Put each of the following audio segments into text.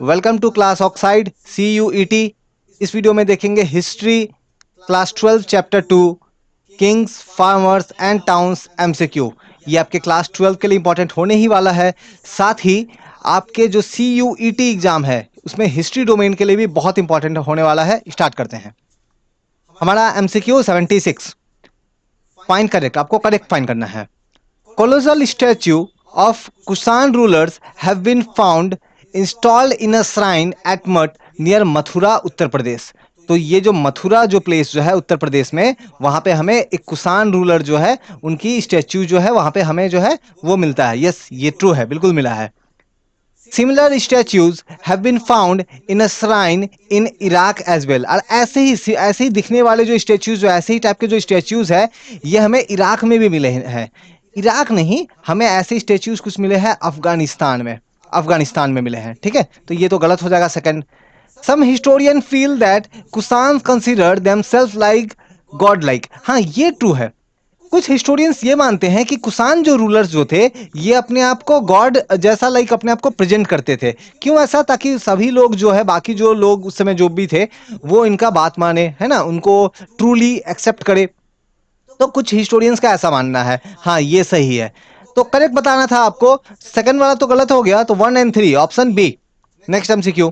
Welcome to class oxide CUET। इस video में देखेंगे history class 12 chapter 2 kings farmers and towns MCQ। ये आपके क्लास 12 के लिए इंपॉर्टेंट होने ही वाला है। साथ ही आपके जो CUET एग्जाम है उसमें हिस्ट्री डोमेन के लिए भी बहुत इंपॉर्टेंट होने वाला है। स्टार्ट करते हैं। हमारा MCQ 76 फाइंड करेक्ट, आपको करेक्ट फाइंड करना है। Colossal statue of Kusan rulers have been found installed in a shrine at Math near Mathura Uttar Pradesh. तो ये जो मथुरा जो प्लेस जो है उत्तर प्रदेश में, वहां पे हमें एक कुसान रूलर जो है उनकी स्टेच्यू जो है वहां पे हमें जो है वो मिलता है। यस, ये ट्रू है, बिल्कुल मिला है। Similar statues have been found in a shrine in Iraq as well. और ऐसे ही दिखने वाले जो स्टैच्यूज, जो ऐसे ही टाइप के जो स्टैच्यूज है, ये हमें इराक में भी मिले हैं। इराक नहीं, हमें ऐसे स्टैच्यूज कुछ मिले हैं अफगानिस्तान में मिले हैं। ठीक है, तो ये तो गलत हो जाएगा second. Some historian feel that Kushan consider themselves like god like. हाँ, ये ट्रू है। कुछ हिस्टोरियंस ये मानते हैं कि कुसान जो रूलर्स जो थे ये अपने आप को गॉड जैसा लाइक अपने आप को प्रेजेंट करते थे। क्यों ऐसा? ताकि सभी लोग जो है, बाकी जो लोग उस समय जो भी थे, वो इनका बात माने, है ना, उनको ट्रूली एक्सेप्ट करे। तो कुछ हिस्टोरियंस का ऐसा मानना है। हाँ, ये सही है। तो करेक्ट बताना था आपको। सेकंड वाला तो गलत हो गया, तो 1 और 3 option B. Next MCQ।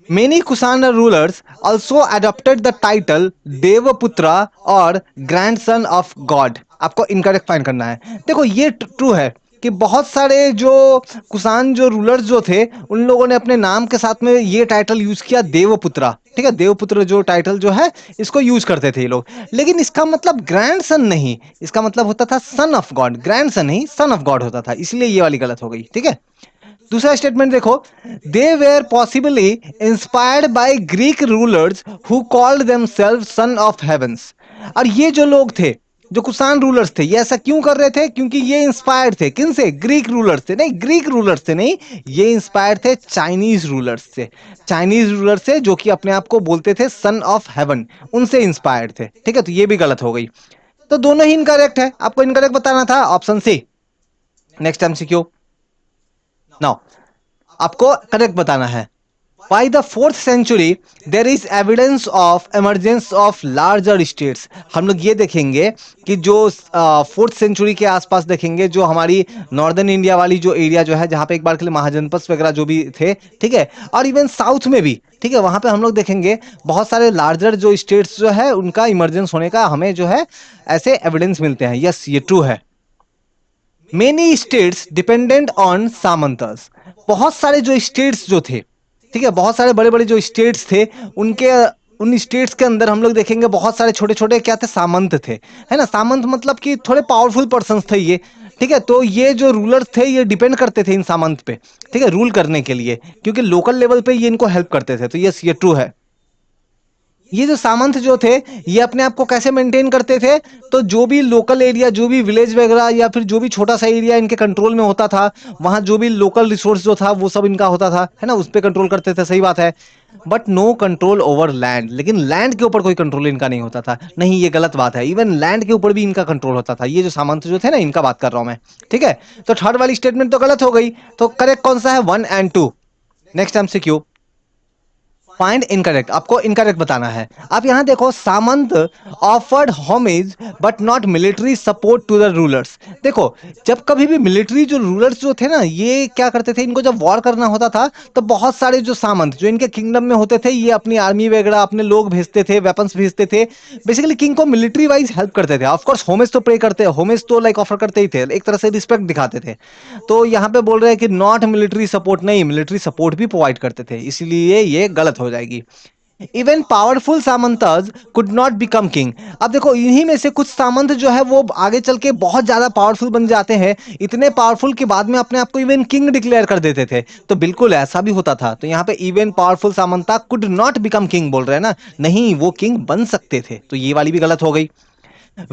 Many Kusana rulers also adopted the title Devaputra और ग्रैंडसन ऑफ गॉड। आपको इनकरेक्ट फाइंड करना है। देखो, ये ट्रू है कि बहुत सारे जो कुसान जो रूलर्स जो थे उन लोगों ने अपने नाम के साथ में ये टाइटल यूज किया, देवपुत्र। ठीक है, देवपुत्र जो टाइटल जो है इसको यूज करते थे ये लोग। लेकिन इसका मतलब ग्रैंडसन नहीं, इसका मतलब होता था सन ऑफ गॉड। ग्रैंडसन नहीं, सन ऑफ गॉड होता था, इसलिए ये वाली गलत हो गई। ठीक है, दूसरा स्टेटमेंट देखो। They were possibly inspired by Greek rulers who called themselves son of heavens. और ये जो लोग थे, जो कुसान रूलर्स थे, ये ऐसा क्यों कर रहे थे? क्योंकि ये इंस्पायर्ड थे किन से? ग्रीक रूलर्स से नहीं, ग्रीक रूलर्स से नहीं, ये इंस्पायर्ड थे चाइनीज रूलर्स से। चाइनीज रूलर से जो कि अपने आप को बोलते थे सन ऑफ हेवन, उनसे इंस्पायर्ड थे। ठीक है, तो ये भी गलत हो गई। तो दोनों ही इनकरेक्ट है, आपको इनकरेक्ट बताना था, option C. Next MCQ। Now आपको करेक्ट बताना है। By the 4th century there is evidence of emergence of larger states. हम लोग ये देखेंगे कि जो 4th सेंचुरी के आसपास देखेंगे, जो हमारी नॉर्दर्न इंडिया वाली जो एरिया जो है, जहां पे एक बार के लिए महाजनपद वगैरह जो भी थे, ठीक है, और इवन साउथ में भी, ठीक है, वहां पे हम लोग देखेंगे बहुत सारे लार्जर जो स्टेट्स जो है उनका इमरजेंस होने का हमें जो है ऐसे एविडेंस मिलते हैं। यस, ये ट्रू है। मेनी स्टेट्स डिपेंडेंट ऑन सामंतस। बहुत सारे जो स्टेट्स जो थे, ठीक है, बहुत सारे बड़े बड़े जो स्टेट्स थे, उनके उन स्टेट्स के अंदर हम लोग देखेंगे बहुत सारे छोटे छोटे क्या थे, सामंत थे, है ना। सामंत मतलब कि थोड़े पावरफुल पर्सन थे ये। ठीक है, तो ये जो रूलर्स थे ये डिपेंड करते थे इन सामंत पे, ठीक है, रूल करने के लिए, क्योंकि लोकल लेवल पे ये इनको हेल्प करते थे। तो यस, ये ट्रू है। ये जो सामंत जो थे ये अपने आप को कैसे मेंटेन करते थे? तो जो भी लोकल एरिया, जो भी विलेज वगैरह या फिर जो भी छोटा सा एरिया इनके कंट्रोल में होता था, वहां जो भी लोकल रिसोर्स जो था वो सब इनका होता था, है ना, उस पर कंट्रोल करते थे। सही बात है। But no control over land. लेकिन लैंड के ऊपर कोई कंट्रोल इनका नहीं होता था। नहीं, ये गलत बात है। इवन लैंड के ऊपर भी इनका कंट्रोल होता था। ये जो सामंत जो थे ना, इनका बात कर रहा हूं मैं। ठीक है, तो थर्ड वाली स्टेटमेंट तो गलत हो गई। तो करेक्ट कौन सा है? 1 और 2। Next MCQ। फाइंड इनकरेक्ट, आपको इनकरेक्ट बताना है। आप यहां देखो, सामंत offered homage but not military support to the rulers. देखो, जब कभी भी मिलिट्री जो रूलर्स जो थे ना, ये क्या करते थे, इनको जब वॉर करना होता था तो बहुत सारे जो सामंत जो इनके किंगडम में होते थे, ये अपनी आर्मी वगैरह अपने लोग भेजते थे, वेपन्स भेजते थे, बेसिकली किंग को मिलिट्री वाइज हेल्प करते थे। ऑफकोर्स होमेज तो पे करते, होमेज तो लाइक ऑफर करते ही थे, एक तरह से रिस्पेक्ट दिखाते थे। तो यहाँ पे बोल रहे हैं कि नॉट मिलिट्री सपोर्ट, नहीं, मिलिट्री सपोर्ट भी प्रोवाइड करते थे, इसलिए ये गलत हो जाएगी। इवन पावरफुल सामंतज कुड नॉट बिकम किंग। अब देखो, इन्हीं में से कुछ सामंत जो है वो आगे चल के बहुत ज्यादा पावरफुल बन जाते हैं, इतने पावरफुल के बाद में अपने आप को इवन किंग डिक्लेयर कर देते थे। तो बिल्कुल ऐसा भी होता था। तो यहाँ पे even powerful samanta could not become king बोल रहे हैं ना, नहीं, वो किंग बन सकते थे। तो ये वाली भी गलत हो गई।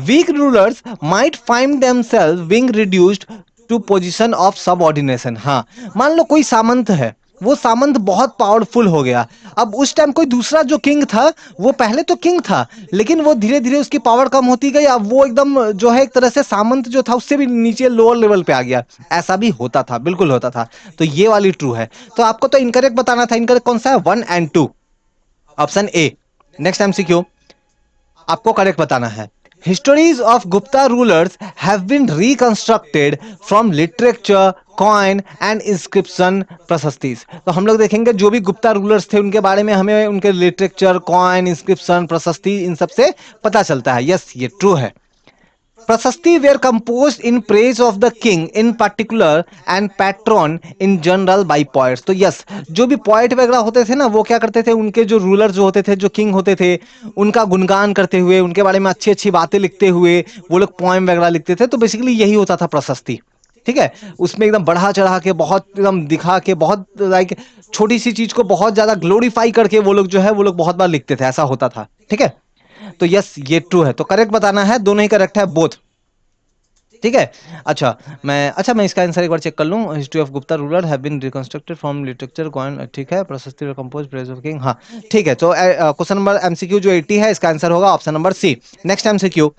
Weak rulers might find themselves being reduced to position of subordination. हाँ, मान लो कोई सामंत है, वो सामंत बहुत पावरफुल हो गया। अब उस टाइम कोई दूसरा जो किंग था, वो पहले तो किंग था, लेकिन वो धीरे धीरे उसकी पावर कम होती गई। अब वो एकदम जो है एक तरह से सामंत जो था उससे भी नीचे लोअर लेवल पे आ गया। ऐसा भी होता था, बिल्कुल होता था। तो ये वाली ट्रू है। तो आपको तो इनकरेक्ट बताना था। इनकरेक्ट कौन सा है? 1 और 2, ऑप्शन ए। नेक्स्ट एमसीक्यू आपको करेक्ट बताना है। Histories of Gupta rulers have been reconstructed from literature, coin and inscription, प्रशस्तीज। तो हम लोग देखेंगे जो भी गुप्ता रूलर्स थे उनके बारे में हमें उनके लिटरेचर, कॉइन, इंस्क्रिप्शन, प्रशस्ति, इन सब से पता चलता है। यस, ये ट्रू है। Prashasti were compose in praise of the king in particular and patron in general by poets. तो यस, जो भी पोएट वगैरह होते थे ना, वो क्या करते थे, उनके जो रूलर जो होते थे, जो किंग होते थे, उनका गुणगान करते हुए, उनके बारे में अच्छी अच्छी बातें लिखते हुए वो लोग पोएम वगैरह लिखते थे। तो बेसिकली यही होता था प्रशस्ति। ठीक है, उसमें एकदम बढ़ा चढ़ा के, बहुत एकदम दिखा के, बहुत लाइक छोटी सी चीज को बहुत ज्यादा ग्लोरीफाई करके वो लोग जो है वो लोग बहुत बार लिखते थे। ऐसा होता था। ठीक है, तो यस, ये ट्रू है। तो करेक्ट बताना है, दोनों ही करेक्ट है, बोथ। ठीक है। मैं इसका आंसर एक बार चेक कर लूं। History of Gupta ruler have been reconstructed from literature, coin, ठीक है। प्रशस्ति कंपोज प्रेज ऑफ किंग, हाँ ठीक है। तो क्वेश्चन नंबर एमसीक्यू जो 80 है, इसका आंसर होगा option number C. Next MCQ,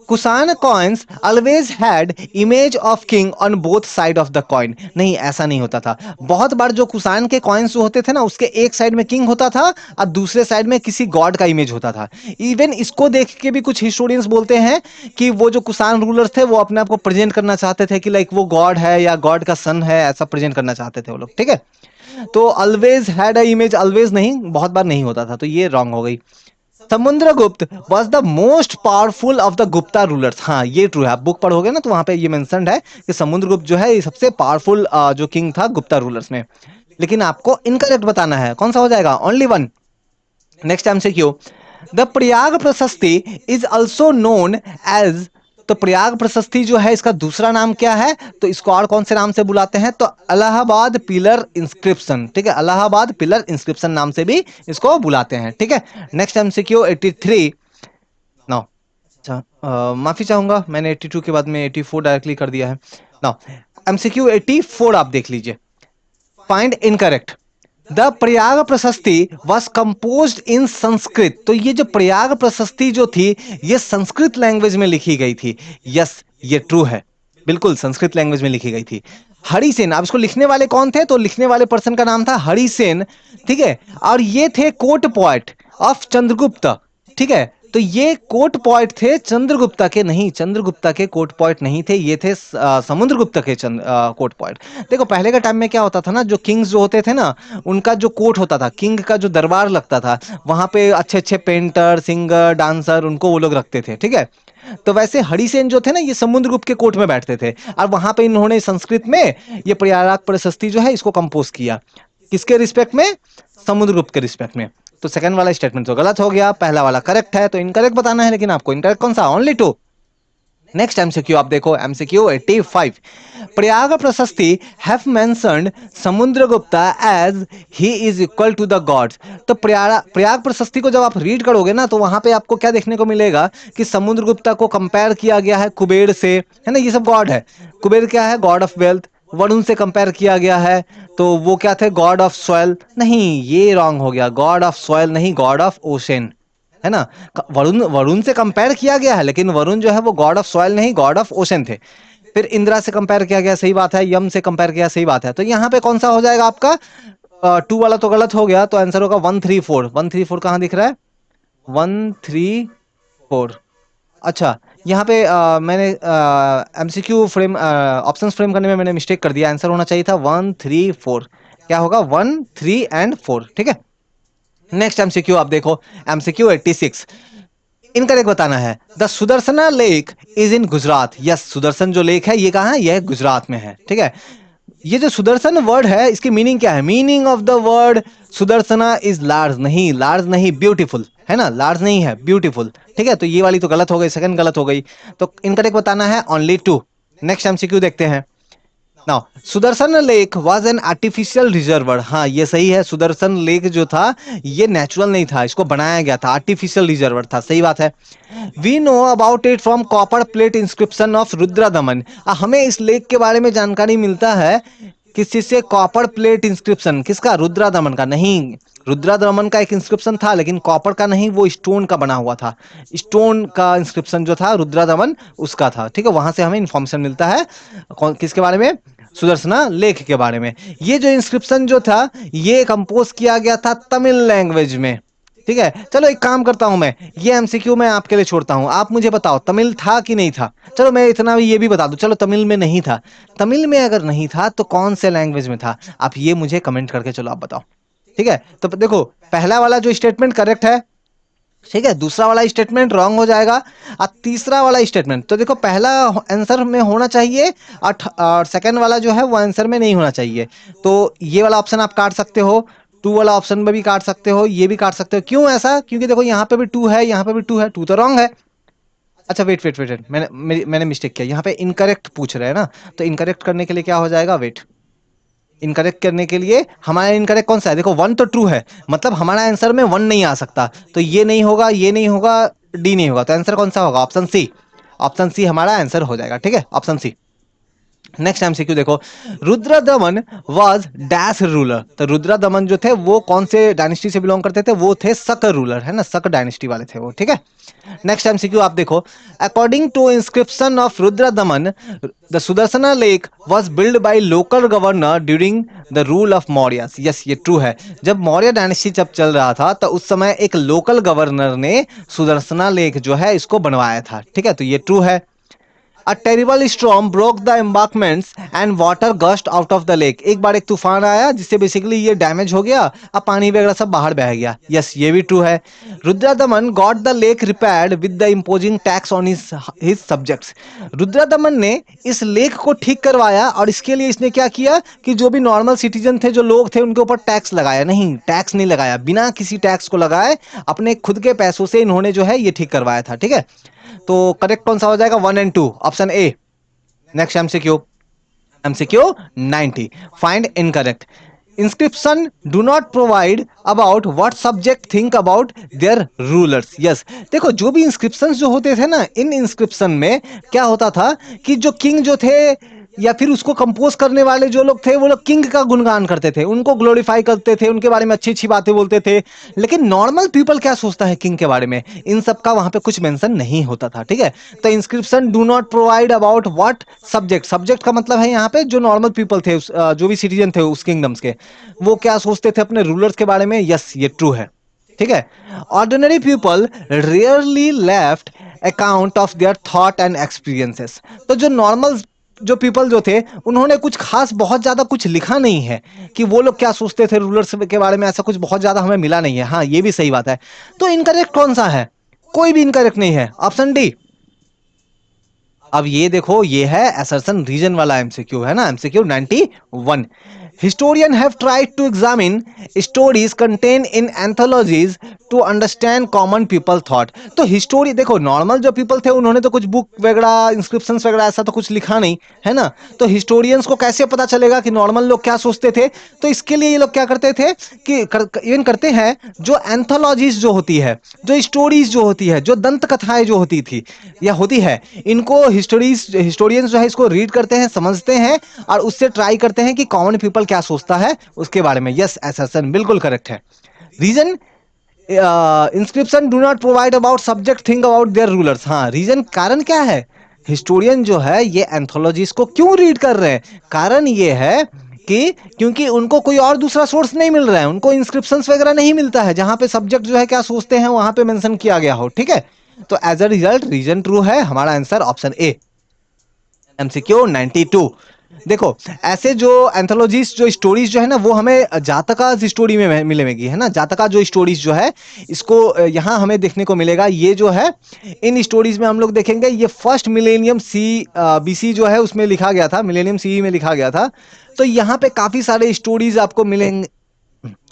Kushan coins always had image of king on both side of the coin. नहीं, ऐसा नहीं होता था। बहुत बार जो कुसान के कॉइन्स जो होते थे ना, उसके एक साइड में किंग होता था और दूसरे साइड में किसी गॉड का इमेज होता था। इवन इसको देख के भी कुछ हिस्टोरियंस बोलते हैं कि वो जो कुसान रूलर्स थे वो अपने आप को प्रेजेंट करना चाहते थे कि लाइक वो गॉड है या गॉड का सन है, ऐसा प्रेजेंट करना चाहते थे वो लोग। ठीक है, तो always had a image, always नहीं, बहुत बार नहीं होता था। तो ये रॉन्ग हो गई। Samudragupta was the most powerful of the Gupta rulers. हाँ, ये ट्रू है। आप बुक पढ़ोगे ना तो वहां पे ये मेंशन्ड है कि समुद्रगुप्त जो है ये सबसे पावरफुल जो किंग था गुप्ता रूलर्स में। लेकिन आपको इनकरेक्ट बताना है। कौन सा हो जाएगा? Only one. Next MCQ, the Prayag प्रशस्ति इज ऑल्सो नोन एज। तो प्रयाग प्रशस्ति जो है इसका दूसरा नाम क्या है? तो इसको और कौन से नाम से बुलाते हैं? तो अलाहाबाद पिलर इंस्क्रिप्शन। ठीक है, अलाहाबाद पिलर इंस्क्रिप्शन नाम से भी इसको बुलाते हैं। ठीक है। Next MCQ 83। नाउ, अच्छा, माफी चाहूंगा, मैंने 82 के बाद में 84 डायरेक्टली कर दिया है। नाउ एमसीक्यू 84 आप देख लीजिए। Find incorrect. द प्रयाग प्रशस्ति वॉज कंपोज इन संस्कृत। तो ये जो प्रयाग प्रशस्ति जो थी ये संस्कृत लैंग्वेज में लिखी गई थी। यस, ये ट्रू है, बिल्कुल संस्कृत लैंग्वेज में लिखी गई थी। हरिसेन, अब इसको लिखने वाले कौन थे? तो लिखने वाले पर्सन का नाम था हरिसेन। ठीक है, और ये थे कोर्ट पोएट ऑफ चंद्रगुप्त। ठीक है, तो ये कोर्ट पोएट थे चंद्रगुप्ता के नहीं, चंद्रगुप्ता के कोर्ट पोएट नहीं थे, ये थे समुद्रगुप्त के कोर्ट पोएट। देखो पहले के टाइम में क्या होता था ना, जो किंग्स जो होते थे ना, उनका जो कोर्ट होता था, किंग का जो दरबार लगता था, वहां पे अच्छे अच्छे पेंटर, सिंगर, डांसर, उनको वो लोग रखते थे। ठीक है, तो वैसे हरिसेन जो थे ना, ये समुद्रगुप्त के कोर्ट में बैठते थे और वहां पे इन्होंने संस्कृत में ये प्रयाग प्रशस्ति जो है इसको कंपोज किया। किसके रिस्पेक्ट में? समुद्रगुप्त के रिस्पेक्ट में। तो सेकंड वाला स्टेटमेंट तो गलत हो गया, पहला वाला करेक्ट है। तो इनकरेक्ट बताना है, लेकिन आपको इनकरेक्ट कौन सा? Only to. नेक्स्ट एमसीक्यू आप देखो, MCQ 85। Prayag prashasti have mentioned Samudragupta as he is equal to the gods. तो प्रयाग प्रशस्ति को जब आप रीड करोगे ना, तो वहां पे आपको क्या देखने को मिलेगा कि समुद्रगुप्ता को कंपेयर किया गया है कुबेर से, है ना, ये सब गॉड है। कुबेर क्या है? God of wealth. वरुण से कंपेयर किया गया है, तो वो क्या थे? God of soil. नहीं, ये रॉन्ग हो गया, गॉड ऑफ सॉइल नहीं, गॉड ऑफ ओशन, है ना। वरुण वरुण से कंपेयर किया गया है, लेकिन वरुण जो है वो गॉड ऑफ सॉइल नहीं, गॉड ऑफ ओशन थे। फिर इंदिरा से कंपेयर किया गया, सही बात है। यम से कंपेयर किया, सही बात है। तो यहाँ पे कौन सा हो जाएगा आपका? टू वाला तो गलत हो गया, तो आंसर होगा 134। 134 कहाँ दिख रहा है? 134। अच्छा, यहाँ पे मैंने एमसीक्यू फ्रेम ऑप्शंस फ्रेम करने में मैंने मिस्टेक कर दिया। आंसर होना चाहिए था 134। क्या होगा? 1, 3 एंड 4। ठीक है। नेक्स्ट एमसीक्यू आप देखो, एमसीक्यू 86। इनकरेक्ट बताना है। The Sudarshana lake is in Gujarat. Yes, Sudarshan जो लेक है ये कहाँ है? यह गुजरात में है। ठीक है, ये जो सुदर्शन वर्ड है इसकी मीनिंग क्या है? Meaning of the word Sudarshana is large. नहीं, लार्ज नहीं, ब्यूटीफुल, है ना, लार्ज नहीं है, ब्यूटीफुल। ठीक है, तो ये वाली तो गलत हो गई, सेकंड गलत हो गई। तो इनकरेक्ट बताना है, ओनली टू। नेक्स्ट एमसीक्यू देखते हैं। Now, Sudarshan lake was an artificial reservoir. हाँ, ये सही है। सुदर्शन लेक जो था ये नेचुरल नहीं था, इसको बनाया गया था, आर्टिफिशियल रिजर्वर था। सही बात है। We know about it from copper plate inscription of Rudradaman. हमें इस लेक के बारे में जानकारी मिलता है किस चीज से? Copper plate inscription. किसका? रुद्रादमन का। नहीं, रुद्रादमन का एक इंस्क्रिप्शन था लेकिन कॉपर का नहीं, वो स्टोन का बना हुआ था। स्टोन का इंस्क्रिप्शन जो था रुद्रादमन उसका था। ठीक है, वहां से हमें इंफॉर्मेशन मिलता है। किसके बारे में? सुदर्शना लेख के बारे में। ये जो इंस्क्रिप्शन जो था ये कंपोज किया गया था तमिल लैंग्वेज में। ठीक है, चलो एक काम करता हूं, मैं ये एमसीक्यू मैं आपके लिए छोड़ता हूं। आप मुझे बताओ तमिल था कि नहीं था? चलो मैं इतना भी ये भी बता दूं, चलो तमिल में नहीं था। तमिल में अगर नहीं था तो कौन से लैंग्वेज में था? आप ये मुझे कमेंट करके चलो आप बताओ। ठीक है, तो देखो पहला वाला जो स्टेटमेंट करेक्ट है, ठीक है, दूसरा वाला स्टेटमेंट रॉन्ग हो जाएगा। और तीसरा वाला स्टेटमेंट तो देखो पहला आंसर में होना चाहिए और सेकंड वाला जो है वो आंसर में नहीं होना चाहिए। तो ये वाला ऑप्शन आप काट सकते हो, टू वाला ऑप्शन में भी काट सकते हो, ये भी काट सकते हो। क्यों ऐसा? क्योंकि देखो यहाँ पे भी टू है, यहाँ पे भी टू है, टू तो रॉन्ग है। अच्छा वेट वेट वेट वेट, मैंने मिस्टेक किया, यहाँ पे इनकरेक्ट पूछ रहे हैं ना, तो इनकरेक्ट करने के लिए क्या हो जाएगा? वेट, इनकरेक्ट करने के लिए हमारा इनकरेक्ट कौन सा है? देखो वन तो ट्रू है, मतलब हमारा आंसर में वन नहीं आ सकता, तो ये नहीं होगा, ये नहीं होगा, डी नहीं होगा, तो आंसर कौन सा होगा? Option C. ऑप्शन सी हमारा आंसर हो जाएगा। ठीक है, ऑप्शन सी। नेक्स्ट एमसीक्यू देखो, रुद्रदमन वाज डैश रूलर। तो रुद्रदमन जो थे वो कौन से डायनेस्टी से बिलोंग करते थे? वो थे शक रूलर, है ना, शक डायनेस्टी वाले थे वो। ठीक है, नेक्स्ट एमसीक्यू आप देखो, according to inscription of Rudradaman the Sudarshana lake was build by local governor during the rule of Maurya. Yes, ये ट्रू है। जब मौर्य डायनेस्टी जब चल रहा था तो उस समय एक लोकल गवर्नर ने सुदर्शना लेक जो है इसको बनवाया था। ठीक है, तो ये ट्रू है। A terrible storm broke the embankments and water gushed out of the lake. एक बार एक तूफान आया जिससे बेसिकली ये डैमेज हो गया, अब पानी वगैरह सब बाहर बह गया। यस, ये भी ट्रू है। Rudradaman got the lake repaired with the imposing tax on his subjects. Rudradaman ने इस लेक को ठीक करवाया और इसके लिए इसने क्या किया कि जो भी नॉर्मल सिटीजन थे, जो लोग थे, उनके ऊपर टैक्स लगाया। नहीं, टैक्स नहीं लगाया, बिना किसी टैक्स को लगाए अपने खुद के पैसों से इन्होंने जो है ये ठीक करवाया था। ठीक है, तो करेक्ट कौन सा हो जाएगा? One and two, option A. Next MCQ, MCQ 90, find incorrect. Inscription do not provide about what subject think about their rulers. Yes, देखो जो भी इंस्क्रिप्शंस जो होते थे ना, इन इंस्क्रिप्शन में क्या होता था कि जो किंग जो थे या फिर उसको कंपोज करने वाले जो लोग थे वो लोग किंग का गुणगान करते थे, उनको ग्लोरीफाई करते थे, उनके बारे में अच्छी अच्छी बातें बोलते थे। लेकिन नॉर्मल पीपल क्या सोचता है किंग के बारे में, इन सब का वहां पे कुछ मेंशन नहीं होता था। ठीक है, तो inscription do not provide about what subject, subject का मतलब है यहाँ पे जो नॉर्मल पीपल थे, जो भी सिटीजन थे उस किंगडम्स के, वो क्या सोचते थे अपने रूलर्स के बारे में। यस, ये ट्रू है। ठीक है, ordinary people rarely left account of their thought and experiences. तो जो नॉर्मल जो पीपल जो थे उन्होंने कुछ खास बहुत ज्यादा कुछ लिखा नहीं है कि वो लोग क्या सोचते थे रूलर्स के बारे में, ऐसा कुछ बहुत ज्यादा हमें मिला नहीं है। हाँ, ये भी सही बात है। तो इनकरेक्ट कौन सा है? कोई भी इनकरेक्ट नहीं है, ऑप्शन डी। अब ये देखो, ये है असर्शन रीजन वाला एमसीक्यू, है ना, MCQ 91। Historian have tried to examine stories contain in anthologies to understand common people thought. तो हिस्टोरी देखो, नॉर्मल जो पीपल थे उन्होंने तो कुछ बुक वगैरह, इंस्क्रिप्शंस वगैरह ऐसा तो कुछ लिखा नहीं, है ना। तो हिस्टोरियंस को कैसे पता चलेगा कि नॉर्मल लोग क्या सोचते थे? तो इसके लिए ये लोग क्या करते थे कि इवन करते हैं, जो एंथोलॉजीज जो होती है, जो स्टोरीज जो होती है, जो दंत कथाएं जो होती थी या होती है, इनको हिस्टोरियंस जो है इसको रीड करते हैं, समझते हैं और उससे ट्राई करते हैं कि कॉमन पीपल क्या सोचता है उसके बारे में। यस, असर्शन बिल्कुल करेक्ट है। Reason, inscription do not provide about subject think about their rulers. हाँ, रीजन, कारण क्या है? हिस्टोरियन जो है ये एंथोलॉजीज को क्यों रीड कर रहे हैं? कारण ये है कि क्योंकि उनको कोई और दूसरा सोर्स नहीं मिल रहा है, उनको इंस्क्रिप्शंस वगैरह नहीं मिलता है जहां पे सब्जेक्ट जो है क्या सोचते हैं वहां पे मेंशन किया गया हो। ठीक है, तो as a result reason true है, हमारा आंसर ऑप्शन ए, एमसीक्यू 92। देखो ऐसे जो एंथोलॉजीज जो स्टोरीज जो है ना वो हमें जातका स्टोरी में मिलेगी, है ना। जातका जो स्टोरीज जो है इसको यहाँ हमें देखने को मिलेगा। ये जो है इन स्टोरीज में हम लोग देखेंगे ये फर्स्ट मिलेनियम सी बीसी जो है उसमें लिखा गया था, मिलेनियम सी में लिखा गया था। तो यहाँ पे काफी सारे स्टोरीज आपको मिलेंगे,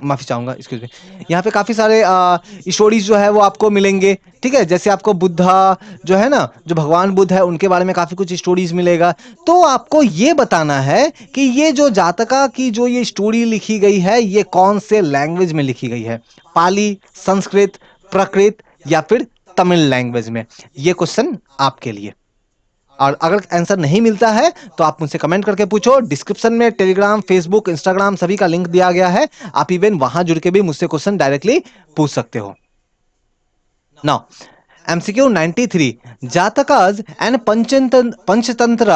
माफी चाहूंगा, एक्सक्यूज मी। यहाँ पे काफी सारे स्टोरीज जो है वो आपको मिलेंगे। ठीक है, जैसे आपको बुद्धा जो है ना, जो भगवान बुद्ध है उनके बारे में काफी कुछ स्टोरीज मिलेगा। तो आपको ये बताना है कि ये जो जातका की जो ये स्टोरी लिखी गई है ये कौन से लैंग्वेज में लिखी गई है, पाली, संस्कृत, प्राकृत या फिर तमिल लैंग्वेज में। ये क्वेश्चन आपके लिए। और अगर आंसर नहीं मिलता है तो आप मुझसे कमेंट करके पूछो। डिस्क्रिप्शन में टेलीग्राम, फेसबुक, इंस्टाग्राम सभी का लिंक दिया गया है। आप इवन वहां जुड़ के भी मुझसे क्वेश्चन डायरेक्टली पूछ सकते हो। Now MCQ 93, Jatakas and Panchatantra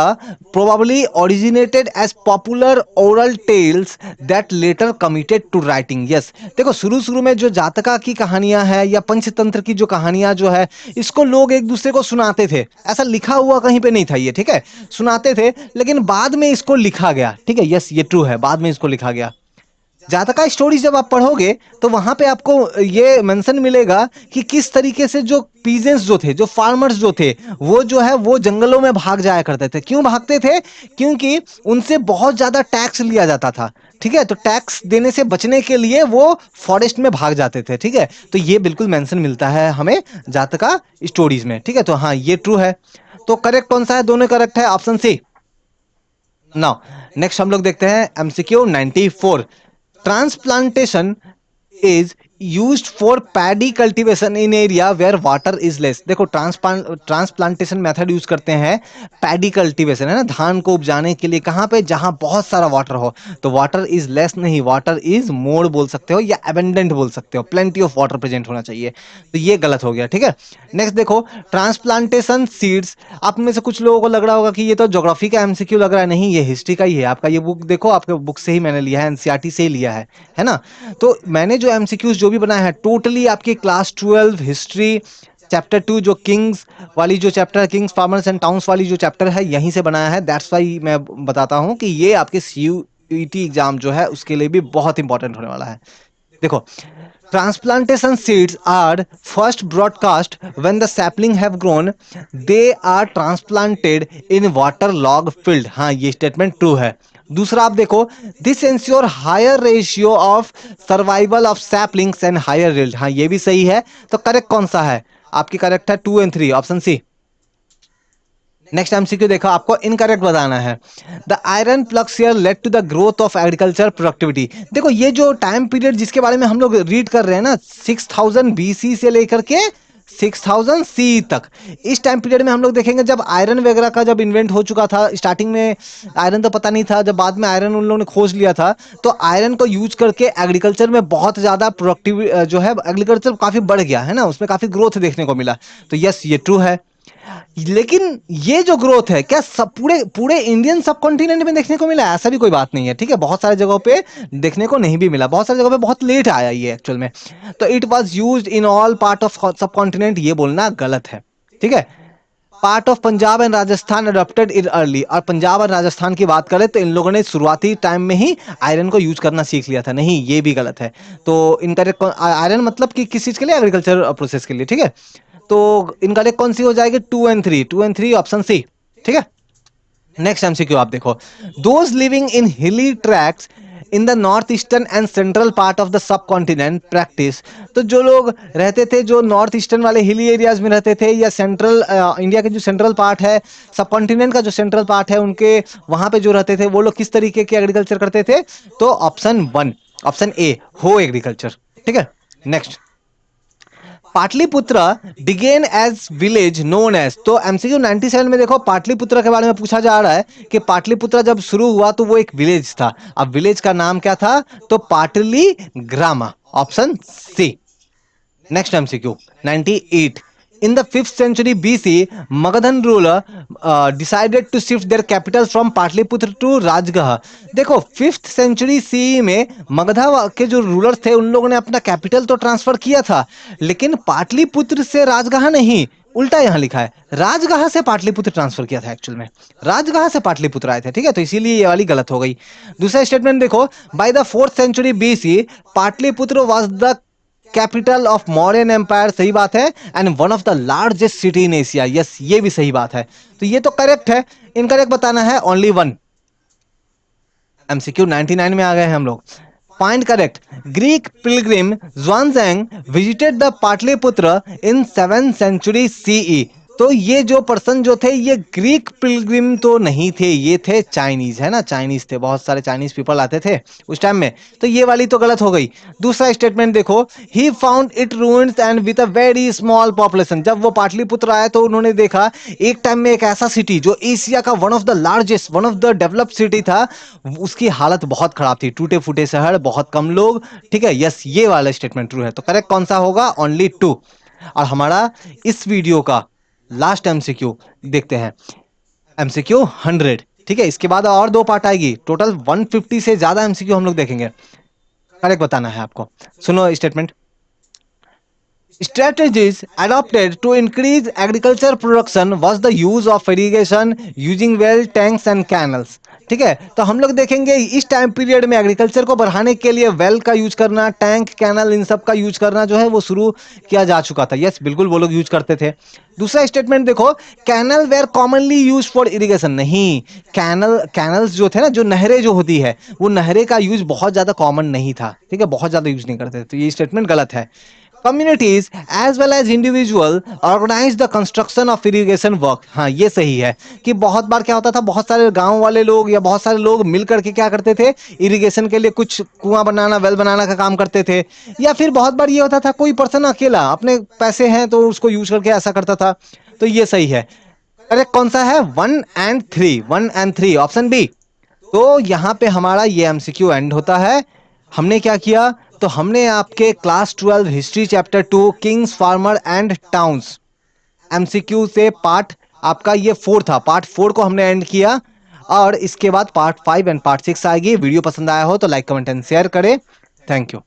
probably originated as popular oral tales that later committed to writing. Yes, देखो शुरू शुरू में जो जातका की कहानियां हैं या पंचतंत्र की जो कहानियां जो है, इसको लोग एक दूसरे को सुनाते थे। ऐसा लिखा हुआ कहीं पे नहीं था ये, ठीक है, सुनाते थे, लेकिन बाद में इसको लिखा गया। ठीक है, यस ये ट्रू है, बाद में इसको लिखा गया। जातका स्टोरीज जब आप पढ़ोगे तो वहां पे आपको ये मेंशन मिलेगा कि किस तरीके से जो पीजेंट्स जो थे, जो फार्मर्स जो थे, वो जो है वो जंगलों में भाग जाया करते थे। क्यों भागते थे? क्योंकि उनसे बहुत ज्यादा टैक्स लिया जाता था। ठीक है, तो टैक्स देने से बचने के लिए वो फॉरेस्ट में भाग जाते थे। ठीक है, तो ये बिल्कुल मेंशन मिलता है हमें जातका स्टोरीज में। ठीक है, तो हाँ ये ट्रू है। तो करेक्ट कौन सा है? दोनों करेक्ट है, ऑप्शन सी। नाउ नेक्स्ट हम लोग देखते हैं MCQ 94, transplantation is used for paddy cultivation in area where water is less। देखो ट्रांसप्लांटेशन मेथड यूज करते हैं पैडी कल्टीवेशन, है ना, धान को उपजाने के लिए। कहां पे? जहां बहुत सारा वाटर हो। तो वाटर इज लेस नहीं, वाटर इज मोर बोल सकते हो या एबेंडेंट बोल सकते हो। प्लेंटी ऑफ वाटर प्रेजेंट होना चाहिए, तो ये गलत हो गया। ठीक है, नेक्स्ट देखो ट्रांसप्लांटेशन सीड्स। आप में से कुछ लोगों को लग रहा होगा कि ये तो ज्योग्राफी का MCQ लग रहा है। नहीं, ये हिस्ट्री का ही है। आपका ये बुक देखो, आपके बुक से ही मैंने लिया है, NCERT से ही लिया है ना। तो मैंने जो MCQs जो भी बनाया है टोटली आपके क्लास 12 हिस्ट्री चैप्टर 2 जो किंग्स वाली जो चैप्टर है, किंग्स फार्मर्स एंड टाउन्स वाली जो चैप्टर है, यहीं से बनाया है। दैट्स वाई मैं बताता हूं कि ये आपके CUET एग्जाम जो है उसके लिए भी बहुत इंपॉर्टेंट होने वाला है। देखो transplantation seeds are first broadcast when the sapling have grown, they are transplanted in waterlogged field। हाँ ये स्टेटमेंट ट्रू है। दूसरा आप देखो, this ensure higher ratio of survival of saplings and higher yield। हाँ ये भी सही है। तो करेक्ट कौन सा है? आपकी करेक्ट है 2 और 3, ऑप्शन सी। नेक्स्ट MCQ देखो, आपको इनकरेक्ट बताना है। The iron ploughs here led to the growth of agriculture productivity. देखो ये जो टाइम पीरियड जिसके बारे में हम लोग रीड कर रहे हैं ना, 6000 BC से लेकर के 6000 CE तक, इस टाइम पीरियड में हम लोग देखेंगे जब आयरन वगैरह का जब इन्वेंट हो चुका था। स्टार्टिंग में आयरन तो पता नहीं था, जब बाद में आयरन उन लोगों ने खोज लिया था, तो आयरन को यूज करके एग्रीकल्चर में बहुत ज्यादा प्रोडक्टिव जो है एग्रीकल्चर काफी बढ़ गया है ना, उसमें काफी ग्रोथ देखने को मिला। तो यस ये ट्रू है। लेकिन ये जो ग्रोथ है क्या सब पूरे पूरे इंडियन सब कॉन्टिनेंट में देखने को मिला? ऐसा भी कोई बात नहीं है। ठीक है, बहुत सारी जगहों पे देखने को नहीं भी मिला, बहुत सारी जगहों पे बहुत लेट आया ये एक्चुअल में। तो it was used in all part of सब कॉन्टिनेंट, ये बोलना गलत है। ठीक है, part of Punjab and Rajasthan adopted it early. और पंजाब और राजस्थान की बात करें तो इन लोगों ने शुरुआती टाइम में ही आयरन को यूज करना सीख लिया था। नहीं, ये भी गलत है। तो इनकरेक्ट आयरन मतलब कि किस चीज के लिए? एग्रीकल्चर प्रोसेस के लिए। ठीक है, तो इनकरेक्ट कौन सी हो जाएगी? 2 और 3, 2 और 3 ऑप्शन सी। ठीक है, नेक्स्ट MCQ आप देखो, दोज लिविंग इन हिली tracts in the north eastern and central part of the sub continent practice. तो जो लोग रहते थे, जो नॉर्थ ईस्टर्न वाले हिली एरियाज में रहते थे, या सेंट्रल इंडिया के जो सेंट्रल पार्ट है, सब कॉन्टिनेंट का जो सेंट्रल पार्ट है, उनके वहां पे जो रहते थे वो लोग किस तरीके के एग्रीकल्चर करते थे? तो ऑप्शन 1, ऑप्शन ए, हो एग्रीकल्चर। ठीक है, next Pataliputra began as village known as. तो MCQ 97 में देखो पाटलिपुत्र के बारे में पूछा जा रहा है कि पाटलिपुत्र जब शुरू हुआ तो वो एक विलेज था। अब विलेज का नाम क्या था? तो Pataligrama, option C. Next MCQ 98, in the 5th century BC, Magadhan ruler decided to shift their capital from Patliputra to Rajgah। देखो 5th century CE में मगधा के जो रूलर थे उन लोगों ने अपना कैपिटल तो ट्रांसफर किया था, लेकिन पाटलिपुत्र से राजगह नहीं, उल्टा यहां लिखा है राजगह से पाटलिपुत्र ट्रांसफर किया था। एक्चुअल में राजगह से पाटलिपुत्र आए थे। ठीक है, तो इसीलिए ये वाली गलत हो गई। दूसरा स्टेटमेंट देखो, by the 4th century BC Pataliputra was the capital of Mauryan empire. सही बात है। And one of the largest city in Asia. Yes ये भी सही बात है। तो ये तो करेक्ट है। इनकरेक्ट बताना है ओनली 1। MCQ 99 में आ गए हैं हम लोग। Find correct. Greek pilgrim Xuanzang visited the Pataliputra in 7th century CE। तो ये जो पर्सन जो थे ये ग्रीक पिलग्रिम तो नहीं थे, ये थे चाइनीज, है ना, चाइनीज थे, बहुत सारे चाइनीज पीपल आते थे उस टाइम में। तो ये वाली तो गलत हो गई। दूसरा स्टेटमेंट देखो, he found it ruins and with a very small population. जब वो पाटलिपुत्र आए तो उन्होंने देखा एक टाइम में एक ऐसा सिटी जो एशिया का one of the largest, one of the developed city था, उसकी हालत बहुत खराब थी, टूटे फूटे शहर, बहुत कम लोग। ठीक है, यस, ये वाला स्टेटमेंट ट्रू है। तो करेक्ट कौन सा होगा? Only two. और हमारा इस वीडियो का लास्ट एमसीक्यू देखते हैं, एमसीक्यू 100। ठीक है, इसके बाद और दो पार्ट आएगी, टोटल 150 से ज्यादा एमसीक्यू हम लोग देखेंगे। करेक्ट बताना है आपको। सुनो statement, strategies adopted to increase agriculture production was the use of irrigation using well tanks and canals। ठीक है, तो हम लोग देखेंगे इस टाइम पीरियड में एग्रीकल्चर को बढ़ाने के लिए वेल का यूज करना, टैंक, कैनल, इन सब का यूज करना जो है वो शुरू किया जा चुका था। यस, बिल्कुल वो लोग यूज करते थे। दूसरा स्टेटमेंट देखो, canal were commonly use for irrigation. नहीं, कैनल्स जो थे ना, जो नहरें जो होती है, वो नहरें का यूज बहुत ज्यादा कॉमन नहीं था। ठीक है, बहुत ज्यादा यूज नहीं करते थे, तो ये स्टेटमेंट गलत है। Communities as well as individual organise the construction of irrigation work. हाँ, ये सही है कि बहुत बार क्या होता था, बहुत सारे गांव वाले लोग या बहुत सारे लोग मिल करके क्या करते थे, इरिगेशन के लिए कुछ कुआं बनाना, वेल बनाना का काम करते थे। या फिर बहुत बार ये होता था कोई पर्सन अकेला अपने पैसे हैं तो उसको यूज करके ऐसा करता था। तो ये सही है। करेक्ट कौन सा है? 1 and 3, 1 and 3, ऑप्शन बी। तो यहां पे हमारा ये एमसीक्यू एंड होता है। हमने क्या किया, तो हमने आपके class 12 history chapter 2 Kings, farmer and towns MCQ से पार्ट, आपका ये 4 था, पार्ट 4 को हमने एंड किया। और इसके बाद पार्ट 5 एंड पार्ट 6 आएगी। वीडियो पसंद आया हो तो लाइक, कमेंट एंड शेयर करें। Thank you.